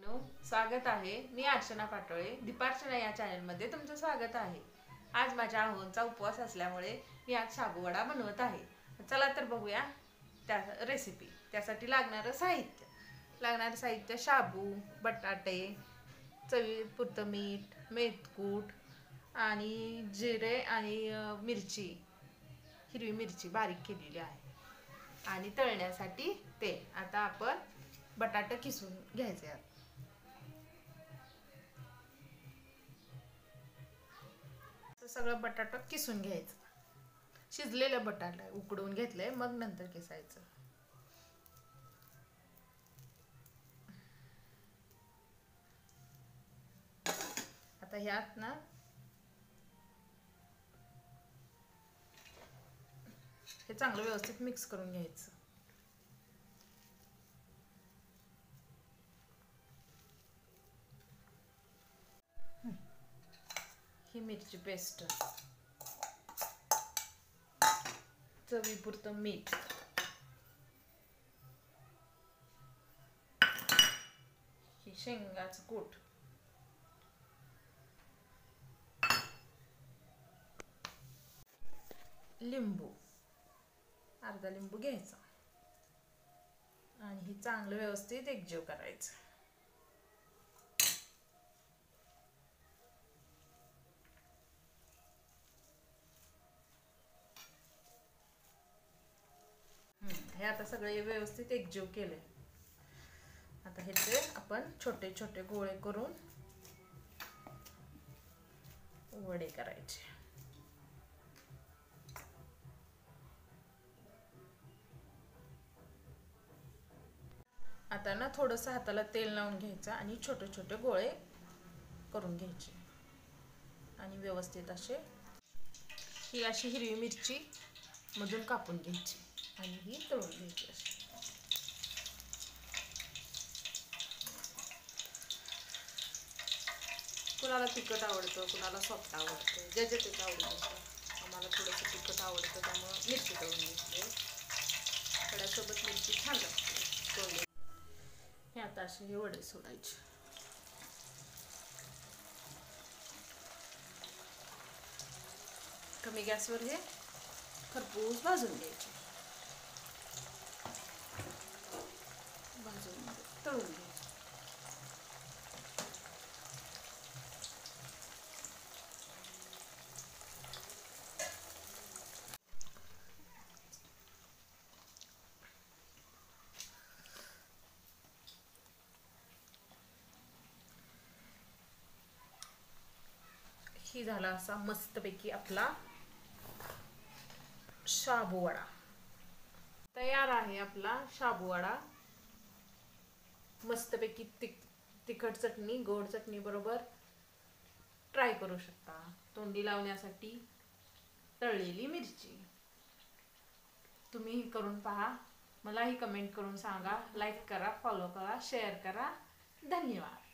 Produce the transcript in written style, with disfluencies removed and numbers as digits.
Hello, स्वागत आहे. मी अर्चना पाटोळे. दीपार्चना या चॅनलमध्ये तुमचं स्वागत आहे. आज माझ्या आहोंचा उपवास असल्यामुळे मी आज साबुवडा बनवत आहे. चला तर बघूया त्या रेसिपी. त्यासाठी लागणारं साहित्य शाबू, बटाटे, चवीपुरतं मीठ, मेथकूट आणि जिरे आणि मिरची, हिरवी मिरची बारीक केलेली आहे आणि तळण्यासाठी तेल. आता आपण बटाटे किसून घ्यायचे आहेत. सगळं बटाटा किसून घ्यायचं. शिजलेलं बटाटा उकडून घेतलंय, मग नंतर किसायचं. आता ह्यात ना हे चांगलं व्यवस्थित मिक्स करून घ्यायचं. ही मिरची पेस्ट, चवीपुरतं मीठ, ही शेंगाचं कूट, लिंबू, अर्धा लिंबू घ्यायचा आणि हे चांगलं व्यवस्थित एकजीव करायचं. हे आता सगळे व्यवस्थित एकजीव केले. आता ह्याचे आपण छोटे छोटे गोळे करून वडे करायचे. आता ना थोडंसं हाताला तेल लावून घ्यायचं आणि छोटे छोटे गोळे करून घ्यायचे आणि व्यवस्थित ही अशी हिरवी मिरची मधून कापून घ्यायची आणि ही तळून घ्यायची. अशी कुणाला तिखट आवडतं, कुणाला सॉफ्ट आवडतं, ज्याच्या त्याचं आवडतं. आम्हाला थोडंसं तिखट आवडतं, त्यामुळं मिरची तळून घेतली. वड्यासोबत मिरची छान लागते. हे आता असे हे वडे सोडायचे. कमी गॅसवर हे खरपूस भाजून घ्यायचे. भाजून तळून घ्यायचे. ही झाला असा मस्तपैकी आपला शाबूवडा तयार आहे. आपला शाबूवडा मस्तपैकी तिखट चटणी, गोड चटणी बरोबर ट्राय करू शकता. तोंडी लावण्यासाठी तळलेली मिरची. तुम्ही करून पहा. मलाही कमेंट करून सांगा. लाईक करा, फॉलो करा, शेअर करा. धन्यवाद.